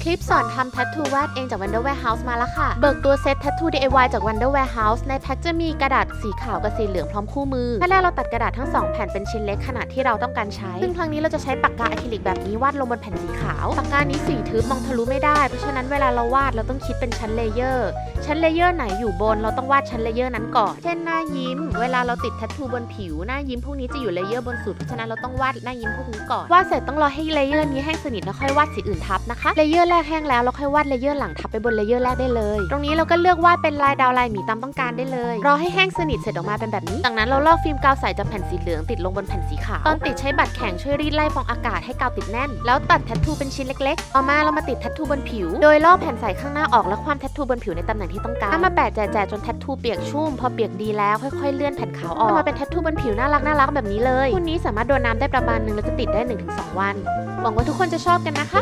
คลิปสอนทำแทททูวาดเองจาก Wonder Warehouse มาแล้วค่ะเบิกตัวเซตแทททู DIY จาก Wonder Warehouse ในแพ็คจะมีกระดาษสีขาวกับสีเหลืองพร้อมคู่มือขั้นแรกเราตัดกระดาษทั้ง2แผ่นเป็นชิ้นเล็กขนาดที่เราต้องการใช้ซึ่งครั้งนี้เราจะใช้ปากกาอะคริลิกแบบนี้วาดลงบนแผ่นสีขาวปากกานี้สีทึบมองทะลุไม่ได้เพราะฉะนั้นเวลาเราวาดเราต้องคิดเป็นชั้นเลเยอร์ไหนอยู่บนเราต้องวาดชั้นเลเยอร์นั้นก่อนเช่นหน้ายิ้มเวลาเราติดแทททูบนผิวหน้ายิ้มพวกนี้จะอยู่เลเยอร์บนสุดเพราะฉะนั้นเราต้องวาดหน้ายิ้มพวกนี้ก่อนวาดเสร็จต้องรอให้เลเยอร์นี้แห้งสนิทแล้วค่อยวาดสีอื่นทับนะคะเลเยอร์แรกแห้งแล้วเราค่อยวาดเลเยอร์หลังทับไปบนเลเยอร์แรกได้เลยตรงนี้เราก็เลือกวาดเป็นลายดาวลายหมีตามต้องการได้เลยรอให้แห้งสนิทเสร็จออกมาเป็นแบบนี้จากนั้นเราลอกฟิล์มกาวใสจากแผ่นสีเหลืองติดลงบนแผ่นสีขาวตอนติดใช้บัตรแข็งช่วยรีดไล่ฟองอากาศให้กาวติดแน่นแล้วตัดแทททูเป็นชิ้นเล็กๆต่อมาเรามาติดแทททูบนผิวโดยลอกแผ่นใสข้างหน้าออกและคว่ำแทททูบนผิวในตำแหน่งที่ต้องการมาแปะแจกจนแทททูเปียกชุ่มพอเปียกดีแล้วค่อยๆเลื่อนแผ่นขาวออกมาเป็นแทททูบนผิวน่ารักแบบนี้เลยคู่นี้สามารถโดนน้ำได้ประมาณนึงแล้วจะติดได้ 1-2 วันหวังว่าทุกคนจะชอบกันนะคะ